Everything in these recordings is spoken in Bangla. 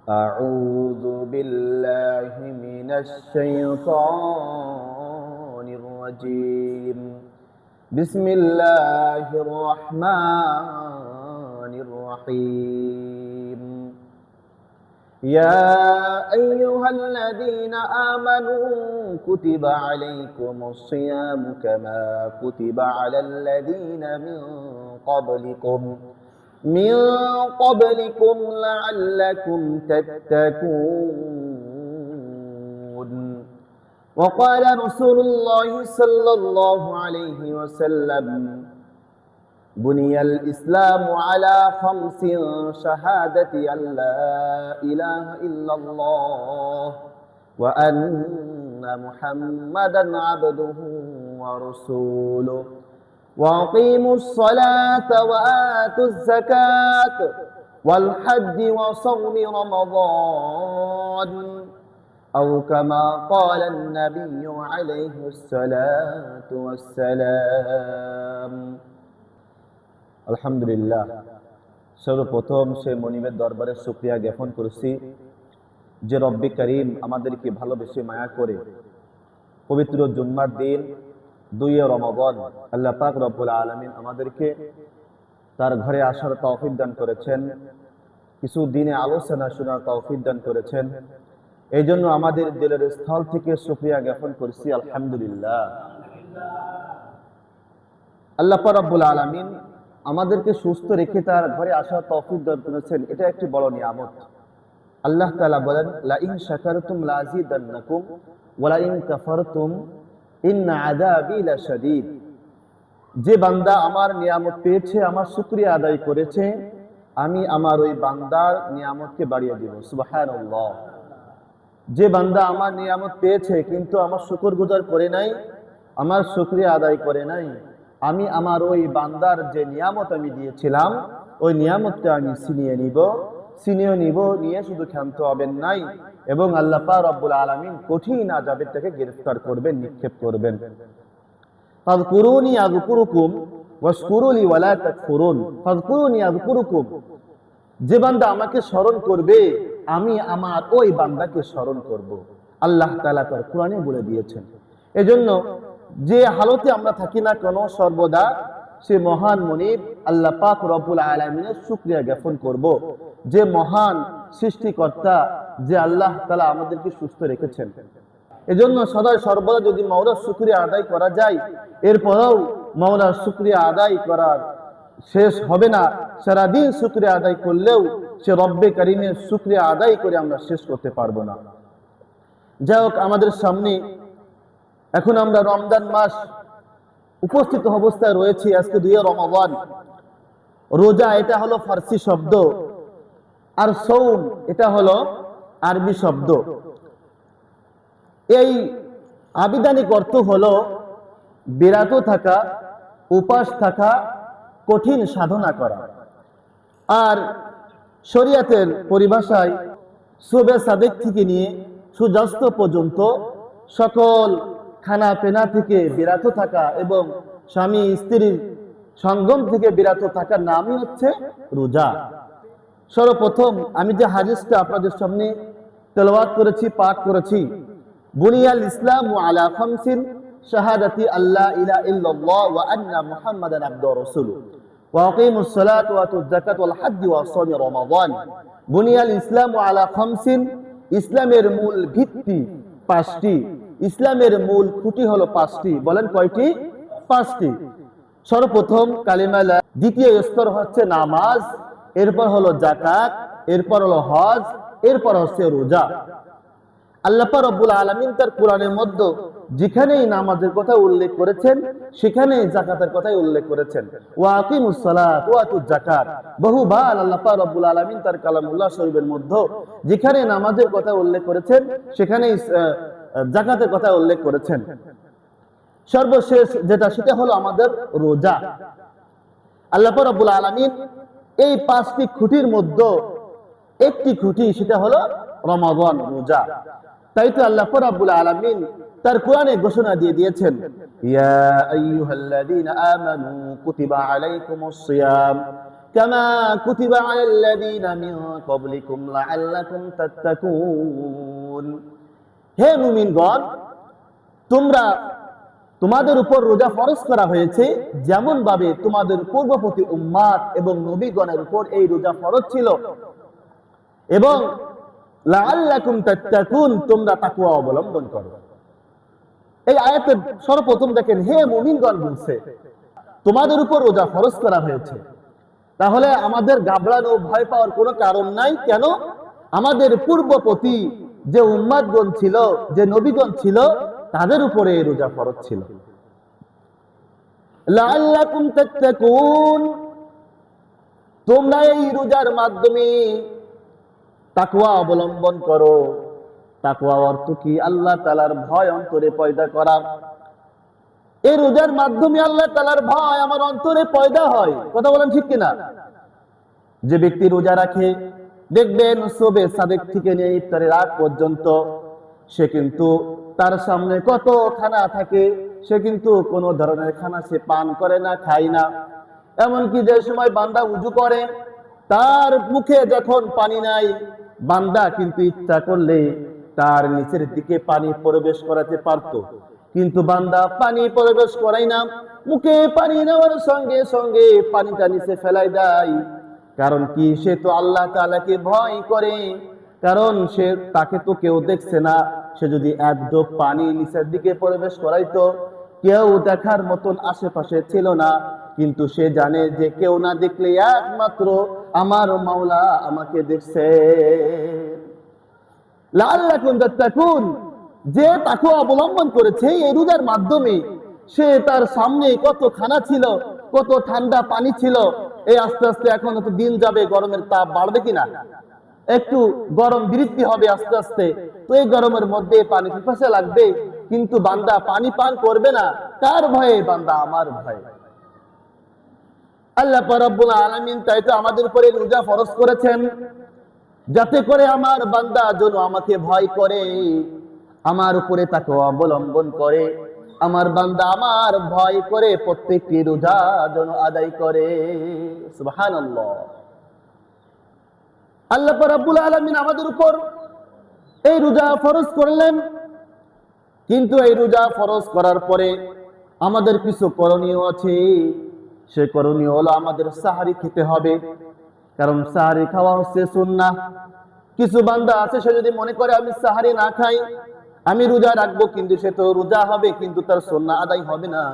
أعوذ بالله من الشيطان الرجيم بسم الله الرحمن الرحيم يا أيها الذين آمنوا كتب عليكم الصيام كما كتب على الذين من قبلكم لعلكم تتقون وقال رسول الله صلى الله عليه وسلم بني الإسلام على 5 شهادة أن لا إله إلا الله وأن محمدا عبده ورسوله وأقيموا الصلاة وآتوا الزكاة والحج وصوم رمضان أو كما قال النبي عليه الصلاة والسلام আলহামদুলিল্লাহ। সর্বপ্রথম সে মনিবের দরবারে শুকরিয়া জ্ঞাপন করছি যে রব্বে করিম আমাদেরকে ভালোবেসে মায়া করে পবিত্র জুম্মার দিন 2 রমাদান আল্লাহ পাক রব্বুল আলামিন আমাদেরকে তার ঘরে আসার তৌফিক দান করেছেন, কিছু দিনে আলোচনা শোনার তৌফিক দান করেছেন। এই জন্য আমাদের দিলের স্থল থেকে শুকরিয়া জ্ঞাপন করছি আলহামদুলিল্লাহ। আল্লাহ পাক রব্বুল আলামিন আমাদেরকে সুস্থ রেখে তার ঘরে আসার তৌফিক দান করেছেন, এটা একটি বড় নিয়ামত। আল্লাহ তাআলা বলেন, লা ইন শাকারতুম লাযিদান্নাকুম ওয়া লা ইন কাফারতুম ইন্না আযাবি লাশাদীদ। যে বান্দা আমার নিয়ামত পেয়েছে, আমার শুকরিয়া আদায় করেছে, আমি আমার ওই বান্দার নিয়ামতকে বাড়িয়ে দিব। সুবহানাল্লাহ। যে বান্দা আমার নিয়ামত পেয়েছে কিন্তু আমার শুকরগুজার করে নাই, আমার শুকরিয়া আদায় করে নাই, আমি আমার ওই বান্দার যে নিয়ামত আমি দিয়েছিলাম ওই নিয়ামতটা আমি ছিনিয়ে নিব, নিয়ে শুধু ক্ষান্ত হবেন নাই, এবং আল্লাহ পাক রব্বুল আলামিন কঠিন আযাবের থেকে গ্রেফতার করবেন, নিক্ষেপ করবেন। ফাযকুরুনি আযকুরুকুম ওয়াশকুরুলি ওয়ালা তাকফুরুন। ফাযকুরুনি আযকুরুকুম, যে বান্দা আমাকে স্মরণ করবে আমি আমার ওই বান্দাকে স্মরণ করব। আল্লাহ তাআলা তার কোরআনে বলে দিয়েছেন। এজন্য যে হালতে আমরা থাকি না কেন, সর্বদা সে মহান মনিব আল্লাহ পাক রব্বুল আলামিনের শুকরিয়া জ্ঞাপন করব, যে মহান সৃষ্টিকর্তা, যে আল্লাহ তাআলা আমাদেরকে সুস্থ রেখেছেন। এজন্য সদা সর্বদা যদি মাওলার শুকরিয়া আদায় করা যায়, এরপরেও মাওলার শুকরিয়া আদায় করার শেষ হবে না। সারাদিন শুকরিয়া আদায় করলেও সে রব্বে কারীমের শুকরিয়া আদায় করে আমরা শেষ করতে পারবো না। যাই হোক, আমাদের সামনে এখন আমরা রমজান মাস উপস্থিত অবস্থায় রয়েছি। আজকে 2 রমাদান। রোজা এটা হলো ফার্সি শব্দ, আর সৌম এটা হলো আরবি শব্দ। এই আবিধানিক অর্থ হলো বিরত থাকা, উপাস থাকা, কঠিন সাধনা করা। আর শরীয়তের পরিভাষায় সুবে সাদেক থেকে নিয়ে সূর্যাস্ত পর্যন্ত সকল খানা পেনা থেকে বিরত থাকা এবং স্বামী স্ত্রীর সঙ্গম থেকে বিরত থাকার নামই হচ্ছে রোজা। সর্বপ্রথম আমি যে হাদিসটা আপনাদের সামনে তেলাওয়াত করেছি, পাঠ করেছি, বুনিয়াল ইসলামু আলা 5 শাহাদাতি আল্লা ইলাহা ইল্লাল্লাহ ওয়া আন্না মুহাম্মাদান আবদুহু ওয়া রাসূলুহু ওয়া আকিমুস সালাতা ওয়া আতুজ যাকাতা ওয়াল হজ্জ ওয়া সাওমি রমাদান। বুনিয়াল ইসলামু আলা 5, ইসলামের মূল ভিত্তি 5টি, ইসলামের মূল খুঁটি হলো 5টি। বলেন কয়টি? 5টি। সর্বপ্রথম কালিমা লা, দ্বিতীয় স্তর হচ্ছে নামাজ, এরপর হলো যাকাত, এরপর হলো হজ, এরপর হচ্ছে রোজা। আল্লাহ পাক রব্বুল আলামিন তার কোরআনের মধ্যে যেখানেই নামাজের কথা উল্লেখ করেছেন সেখানেই যাকাতের কথাই উল্লেখ করেছেন। ওয়া আকিমুস সালাত ওয়া আতুজ যাকাত, বহুবার আল্লাহ পাক রব্বুল আলামিন তার কালামুল্লাহ শরীফের মধ্যে যেখানে নামাজের কথা উল্লেখ করেছেন সেখানেই যাকাতের কথা উল্লেখ করেছেন। সর্বশেষ যেটা সেটা হলো আমাদের রোজা। আল্লাহ পাক রব্বুল আলামিন এই 5টি খুঁটির মধ্যে একটি খুঁটি, সেটা হলো রমাদান, রোজা। তাই তো আল্লাহ পাক রব্বুল আলামিন তার কোরআনে ঘোষণা দিয়ে দিয়েছেন, ইয়া আইয়ুহাল্লাযীনা আমানু কুতিবা আলাইকুমুস সিয়াম কামা কুতিবা আলাল্লাযীনা মিন ক্বাবলিকুম লাআল্লাকুম তাত্তাকুন। হে মুমিনগণ, তোমাদের উপর রোজা ফরজ করা হয়েছে যেমন ভাবে তোমাদের পূর্ববর্তী উম্মাত এবং নবীগণের উপর এই রোজা ফরজ ছিল, এবং লাআল্লাকুম তাত্তাকুন, তোমরা তাকওয়া অবলম্বন করো। এই আয়াতে সর্বপ্রথম দেখেন হে মুমিনগণ বলছে তোমাদের উপর রোজা ফরজ করা হয়েছে। তাহলে আমাদের ঘাবড়ানো ভয় পাওয়ার কোনো কারণ নাই। কেন? আমাদের পূর্ববর্তী যে উম্মাতগণ ছিল, যে নবীগণ ছিল, তাদের উপরে এই রোজা ফরজ ছিল। লাআল্লাকুম তাত্তাকুন, তোমরা এই রোজার মাধ্যমে তাকওয়া অবলম্বন করো। তাকওয়া অর্থ কি? আল্লাহ তাআলার ভয় অন্তরে পয়দা করা। এই রোজার মাধ্যমে আল্লাহ তাআলার ভয় আমার অন্তরে পয়দা হয়। কথা বলেন ঠিক কিনা? যে ব্যক্তি রোজা রাখে, দেখবেন সুবহে সাদেক থেকে নিয়ে ইফতারের আগ পর্যন্ত সে কিন্তু তার সামনে কত খানা থাকে, সে কিন্তু কোনো ধরনের খানা সে পান করে না, খায় না। এমনকি যে সময় বান্দা উযু করে, তার মুখে যখন পানি নাই, বান্দা কিন্তু ইচ্ছা করলে তার নিচের দিকে পানি প্রবেশ করাতে পারত, কিন্তু বান্দা পানি প্রবেশ করাই না, মুখে পানি নেওয়ার সঙ্গে সঙ্গে পানিটা নিচে ফেলাই দেয়। কারণ কি? সে তো আল্লাহ তাআলাকে ভয় করে। কারণ তাকে তো কেউ দেখছে না। সে যদি এক ঢোক পানি নিচের দিকে প্রবেশ করাইতো, কেউ দেখার মতন আশেপাশে ছিল না, কিন্তু সে জানে যে কেউ না দেখলে একমাত্র আমার মাওলা আমাকে দেখছে। লাআল্লাকুম তাত্তাকুন, যে তাকওয়া অবলম্বন করেছে এই রোজার মাধ্যমে, সে তার সামনে কত খানা ছিল, কত ঠান্ডা পানি ছিল। এই আস্তে আস্তে এখন তো দিন যাবে, গরমের তাপ বাড়বে কিনা, একটু গরম বৃদ্ধি হবে আস্তে আস্তে। তো এই গরমের মধ্যে পানি পিপাসা লাগবে, কিন্তু বান্দা পানি পান করবে না। কার ভয়ে? বান্দা আমার ভয়ে। আল্লাহ রাব্বুল আলামিন তাই তো আমাদের উপরে রোজা ফরজ করেছেন, যাতে করে আমার বান্দা যেন আমাকে ভয় করে, আমার উপরে তাকওয়া অবলম্বন করে, আমার বান্দা আমার ভয় করে প্রত্যেকটি রোজা যেন আদায় করে। সুবহানাল্লাহ। আল্লাহ রাব্বুল আলামিন আমাদের উপর এই রোজা ফরজ করলেন, কিন্তু এই রোজা ফরজ করার পরে আমাদের কিছু করণীয় আছে। সে করণীয় হলো আমাদের সাহারি খেতে হবে, কারণ সাহারি খাওয়া হচ্ছে সুন্নাহ। কিছু বান্দা আছে, সে যদি মনে করে আমি সাহারি না খাই, আমি রোজা রাখবো, কিন্তু সে তো রোজা হবে কিন্তু তার সুন্নাহ আদায় হবে না।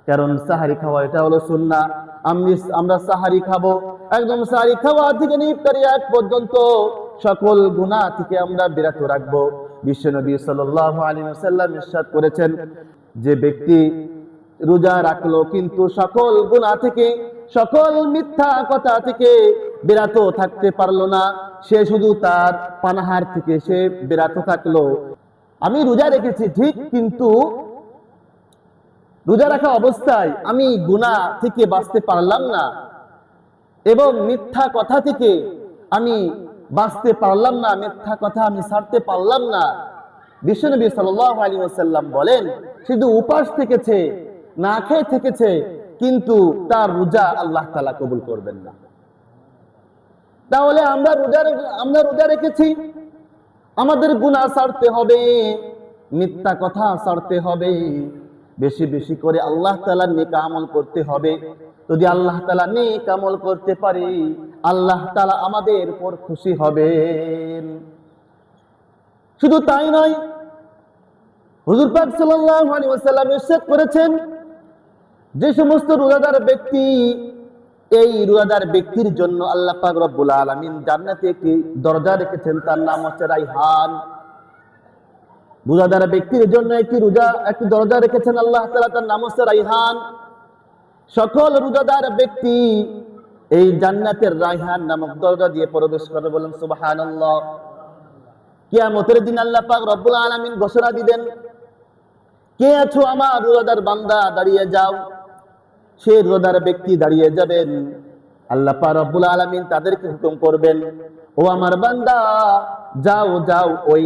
কারণ সাহারি খাওয়া এটা হলো সুন্নাহ। আমরা সাহারি খাবো, একদম সাহারি খাওয়া থেকে ইফতারি আগ পর্যন্ত সকল গুনাহ থেকে আমরা বিরত রাখবো। বিশ্বনবী সাল্লাল্লাহু আলাইহি ওয়াসাল্লাম ইরশাদ করেছেন, যে ব্যক্তি রোজা রাখলো কিন্তু সকল গুনাহ থেকে, সকল মিথ্যা কথা থেকে বিরত থাকতে পারলো না, সে শুধু তার পানাহার থেকে সে বিরত থাকলো। আমি রোজা রেখেছি ঠিক, কিন্তু রোজা রাখা অবস্থায় আমি গুনাহ থেকে বাঁচতে পারলাম না, এবং মিথ্যা কথা থেকে আমি বাঁচতে পারলাম না, মিথ্যা কথা আমি ছাড়তে পারলাম না। বিশ্বনবী সাল্লাল্লাহু আলাইহি ওয়াসাল্লাম বলেন, শুধু উপাস থেকেছে, না খেয়ে থেকেছে, কিন্তু তার রোজা আল্লাহ তাআলা কবুল করবেন না। তাহলে আমরা রোজা রেখেছি, আমাদের গুনাহ ছাড়তে হবে, মিথ্যা কথা ছাড়তে হবে, বেশি বেশি করে আল্লাহ তাআলার নেক আমল করতে হবে। যদি আল্লাহ তাআলা নেক আমল করতে পারি, আল্লাহ তাআলা আমাদের উপর খুশি হবেন। শুধু তাই নয়, হুজুর পাক সাল্লাল্লাহু আলাইহি ওয়াসাল্লাম ইরশাদ করেছেন, যে সমস্ত রোজাদার ব্যক্তি, এই রোজাদার ব্যক্তির জন্য আল্লাহ পাক রব্বুল আলামিন জান্নাতে একটি দরজা রেখেছেন, তার নাম হচ্ছে রায়হান। রোজাদার ব্যক্তির জন্য একটি দরজা রেখেছেন আল্লাহ তাআলা, তার নাম হচ্ছে রায়হান। সকল রোজাদার ব্যক্তি এই জান্নাতের রায়হান নামক দরজা দিয়ে প্রবেশ করে, বলেন সুবহানাল্লাহ। কিয়ামতের দিন আল্লাহ পাক রব্বুল আলামিন ঘোষণা দিবেন, কে আছো আমার রোজাদার বান্দা, দাঁড়িয়ে যাও। সে রোজাদার ব্যক্তি দাঁড়িয়ে যাবেন, আল্লাহ পাক রব্বুল আলামিন তাদেরকে হুকুম করবেন, ও আমার বান্দা, যাও যাও, ওই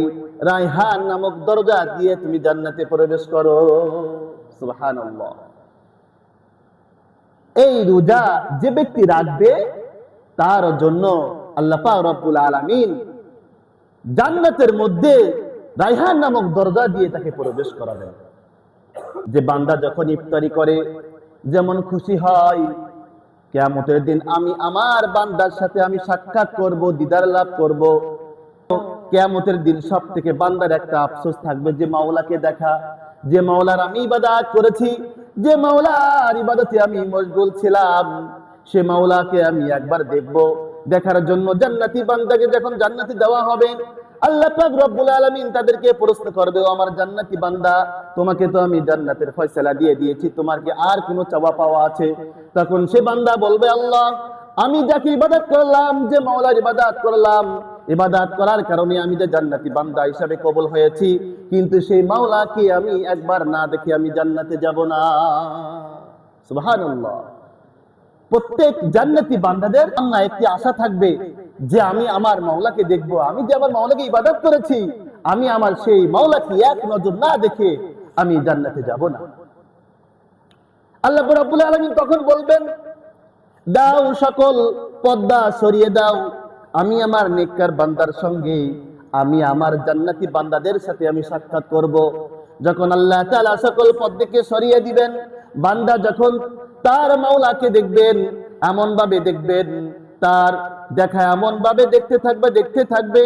রায়হান নামক দরজা দিয়ে তুমি জান্নাতে প্রবেশ করো। সুবহানাল্লাহ। এই রোজা যে ব্যক্তি রাখবে, তার জন্য আল্লাহ পাক রব্বুল আলামিন জান্নাতের মধ্যে রায়হান নামক দরজা দিয়ে তাকে প্রবেশ করাবেন। যে বান্দা যখন ইফতারি করে যেমন খুশি হয়, কিয়ামতের দিন আমি আমার বান্দার সাথে আমি সাক্ষাৎ করব, দিদার লাভ করব। কিয়ামতের দিন সব থেকে বান্দার একটা আফসোস থাকবে যে মাওলাকে দেখা, যে মাওলার আমি ইবাদত করেছি, যে মাওলার ইবাদতে আমি মশগুল ছিলাম, সে মাওলাকে আমি একবার দেখব। দেখার জন্য জান্নাতি বান্দাকে যখন জান্নাতি দেওয়া হবে, আল্লাহ পাক রব্বুল আলামিন তাদেরকে প্রশ্ন করবে, ও আমার জান্নাতি বান্দা, তোমাকে তো আমি জান্নাতের ফয়সালা দিয়ে দিয়েছি, তোমার কি আর কোনো চাওয়া পাওয়া আছে? তখন সে বান্দা বলবে, আল্লাহ, আমি যাকে ইবাদত করলাম, যে মাওলার ইবাদত করলাম, ইবাদত করার কারণে আমি যে জান্নাতি বান্দা হিসাবে কবুল হয়েছি, কিন্তু সেই মাওলাকে আমি একবার না দেখে আমি জান্নাতে যাব না। সুবহানাল্লাহ। প্রত্যেক জান্নাতি বান্দাদের একটি আশা থাকবে যে আমি আমার মাওলাকে দেখব, আমি যে আমার মাওলাকে ইবাদত করেছি, আমি আমার সেই মাওলাকে এক নজর না দেখে আমি জান্নাতে যাব না। আল্লাহ রাব্বুল আলামিন তখন বলবেন, দাও সকল পর্দা সরিয়ে দাও, আমি আমার নেককার বান্দার সঙ্গে আমি আমার জান্নাতি বান্দাদের সাথে আমি সাক্ষাৎ করব। যখন আল্লাহ তাআলা সকল পর্দাকে সরিয়ে দিবেন, বান্দা যখন তার মাওলাকে দেখবেন, এমন ভাবে দেখবেন, তার দেখা এমন ভাবে দেখতে থাকবে।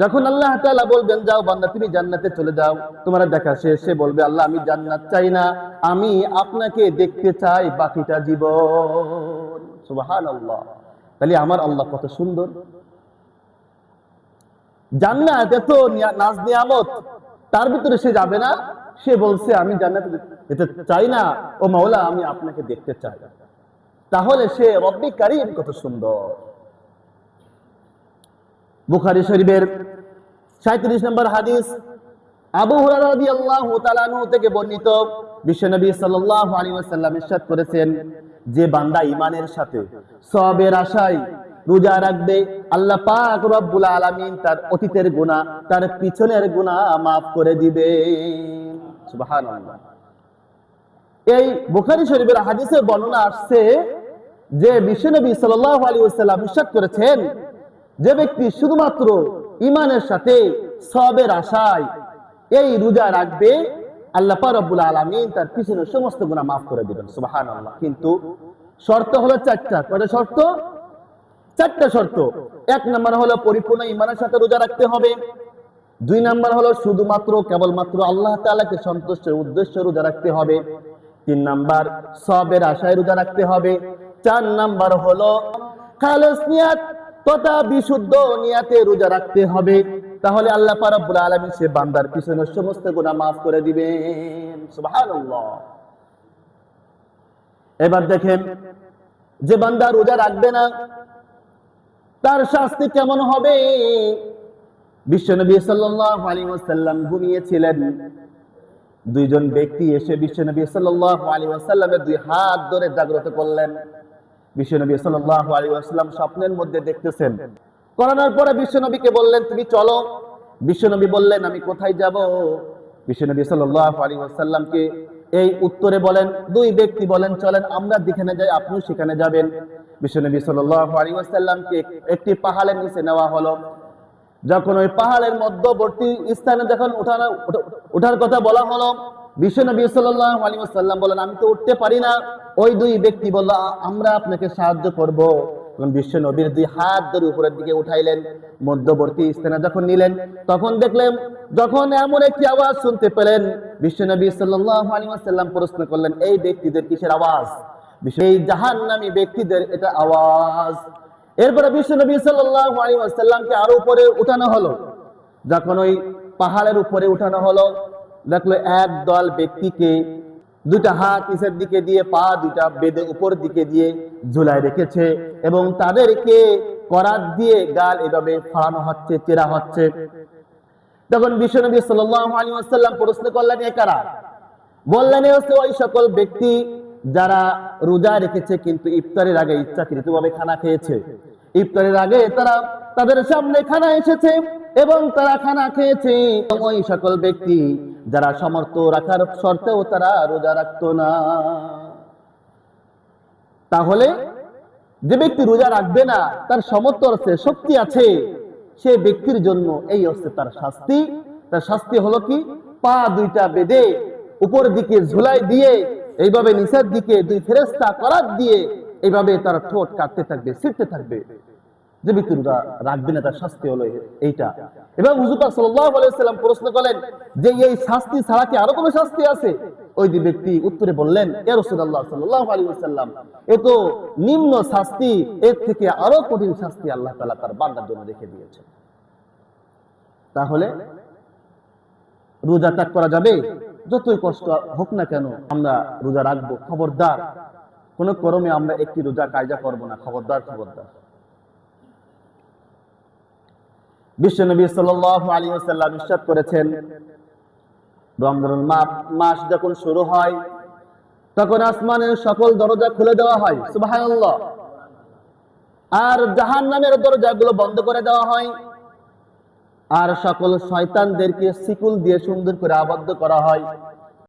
যখন আল্লাহ তাআলা বলবেন, যাও বান্দা তুমি জান্নাতে চলে যাও, তোমার দেখা শেষ, সে বলবে, আল্লাহ আমি জান্নাত চাই না, আমি আপনাকে দেখতে চাই বাকিটা জীবন। সুবহানাল্লাহ। তাহলে আমার আল্লাহ কত সুন্দর। জান্নাত এত নাজ নিয়ামত, তার ভিতরে সে যাবে না, সে বলছে আমি জান্নাতে যেতে চাই না, ও মাওলা আমি আপনাকে দেখতে চাই। তাহলে সে রব্বি কারীম কত সুন্দর। বুখারী শরীফের 37 নম্বর হাদিস, আবু হুরায়রা রাদিয়াল্লাহু তাআলা আনহু থেকে বর্ণিত, বিশ্বনবী সাল্লাল্লাহু আলাইহি ওয়াসাল্লাম ইরশাদ করেছেন, যে বান্দা ঈমানের সাথে সওয়াবের আশায় রোজা রাখবে, আল্লাহ পাক রব্বুল আলামিন তার অতীতের গুনাহ, তার পিছনের গুনাহ maaf করে দিবেন। সুবহানাল্লাহ। এই বুখারী শরীফের হাদিসে বর্ণনা আসছে যে বিশ্বনবী সাল্লাল্লাহু আলাইহি ওয়াসাল্লাম ইরশাদ করেছেন, যে ব্যক্তি শুধুমাত্র ঈমানের সাথে সওয়াবের আশায় এই রোজা রাখবে, আল্লাহ পাক রব্বুল আলামিন তার পিছনের সমস্ত গুনাহ maaf করে দিবেন। সুবহানাল্লাহ। কিন্তু শর্ত হলো চারটা। কয়টা শর্ত? চারটা শর্ত। এক নাম্বার হলো পরিপূর্ণ ঈমানের সাথে রোজা রাখতে হবে। দুই নাম্বার হলো শুধুমাত্র কেবলমাত্র আল্লাহ তাআলাকে সন্তুষ্টের উদ্দেশ্যে রোজা রাখতে হবে। তিন নাম্বার সওয়াবের আশায় রোজা রাখতে হবে। চার নাম্বার হলো খালেস নিয়াত তথা বিশুদ্ধ নিয়াতে রোজা রাখতে হবে। তাহলে আল্লাহ পাক রব্বুল আলামিন সে বান্দার পিছনের সমস্ত গুনাহ maaf করে দিবেন। সুবহানাল্লাহ। এবার দেখেন, যে বান্দা রোজা রাখবে না তার শাস্তি কেমন হবে? বিশ্বনবী সাল্লাল্লাহু আলাইহি ওয়াসাল্লাম ঘুমিয়েছিলেন। দুইজন ব্যক্তি এসে বিশ্বনবী সাল্লাল্লাহু আলাইহি ওয়াসাল্লামের দুই হাত ধরে জাগ্রত করলেন। বিশ্বনবী সাল্লাল্লাহু আলাইহি ওয়াসাল্লাম স্বপ্নের মধ্যে দেখতেছেন। করানোর পরে বিশ্বনবীকে বললেন, তুমি চলো। বিশ্বনবী বললেন, আমি কোথায় যাব? বিশ্বনবী সাল্লাল্লাহু আলাইহি ওয়াসাল্লামকে এই উত্তরে বলেন, দুই ব্যক্তি বলেন, চলেন আমরা যেখানে যাই আপনিও সেখানে যাবেন। বিশ্বনবী সাল্লাল্লাহু আলাইহি ওয়াসাল্লামকে একটি পাহাড়ের নিচে নেওয়া হলো। যখন ওই পাহাড়ের মধ্যবর্তী স্থানে যখন ওঠার কথা বলা হলো, বিশ্বনবী সাল্লাল্লাহু আলাইহি ওয়াসাল্লাম বলেন, আমি তো উঠতে পারি না। ওই দুই ব্যক্তি বলল, আমরা আপনাকে সাহায্য করব। বিশ্বনবীর দুই হাত ধরে উপরের দিকে উঠাইলেন। মধ্যবর্তী স্থানে যখন নিলেন, তখন দেখলেন, যখন এমন একটি আওয়াজ শুনতে পেলেন, বিশ্বনবী সাল্লাল্লাহু আলাইহি ওয়াসাল্লাম প্রশ্ন করলেন, এই ব্যক্তিদের কিসের আওয়াজ? এই জাহান্নামী ব্যক্তিদের এটা আওয়াজ। এরপরে বিশ্বনবী সাল্লাল্লাহু আলাইহি ওয়াসাল্লামকে আরো উপরে উঠানো হলো। যখন ওই পাহাড়ের উপরে উঠানো হলো, দেখলো এক দল ব্যক্তিকে দুইটা হাত নিচের দিকে দিয়ে, পা দুইটা বেঁধে উপর দিকে দিয়ে ঝুলায় রেখেছে এবং তাদেরকে করাত দিয়ে গাল এভাবে ফাড়ানো হচ্ছে, চেরা হচ্ছে। তখন বিশ্বনবী সাল্লাল্লাহু আলাইহি ওয়াসাল্লাম প্রশ্ন করলেন, এ কারা? বললেন, হচ্ছে ওই সকল ব্যক্তি যারা রোজা রেখেছে কিন্তু ইফতারের আগে ইচ্ছাকৃতভাবে খানা খেয়েছে। ইফতারের আগে তারা তাদের সামনে খানা এসেছে এবং তারা খানা খেয়েছে। ওই সকল ব্যক্তি যারা সমর্থ রাখার শর্তেও তারা রোজা রাখতো না। তাহলে যে ব্যক্তি রোজা রাখবে না, তার সামর্থ্য আছে, শক্তি আছে, সে ব্যক্তির জন্য এই হচ্ছে তার শাস্তি। তার শাস্তি হলো কি, পা দুইটা বেঁধে উপর দিকে ঝুলাই দিয়ে, এইভাবে নিচের দিকে দুই ফেরেশতা করাত দিয়ে এইভাবে তার ঠোঁট কাটতে থাকবে, ছিঁড়তে থাকবে। যে ব্যক্তি রোজা রাখবে না, তার শাস্তি হলো এইটা। এবং হুজুর পাক সাল্লাল্লাহু আলাইহি ওয়াসাল্লাম প্রশ্ন করলেন যে এই শাস্তি ছাড়া কি আরো কোনো শাস্তি আছে? ওই যে ব্যক্তি উত্তরে বললেন, ইয়া রাসূলুল্লাহ সাল্লাল্লাহু আলাইহি ওয়াসাল্লাম, এ তো নিম্ন শাস্তি, এর থেকে আরো কঠিন শাস্তি আল্লাহ তাআলা তার বান্দার জন্য রেখে দিয়েছেন। তাহলে রোজা ত্যাগ করা যাবে? যতই কষ্ট হোক না কেন আমরা রোজা রাখবো। খবরদার কোন ক্রমে আমরা একটি রোজা কায়দা করব না, খবরদার খবরদার। বিশ্বনবী সাল্লাল্লাহু আলাইহি ওয়াসাল্লাম ইরশাদ করেছেন, রমজানুল মাস যখন শুরু হয় তখন আসমানের সকল দরজা খুলে দেওয়া হয়, সুবহানাল্লাহ, আর জাহান্নামের দরজাগুলো বন্ধ করে দেওয়া হয়, আর সকল শয়তানদেরকে শিকল দিয়ে সুন্দর করে আবদ্ধ করা হয়।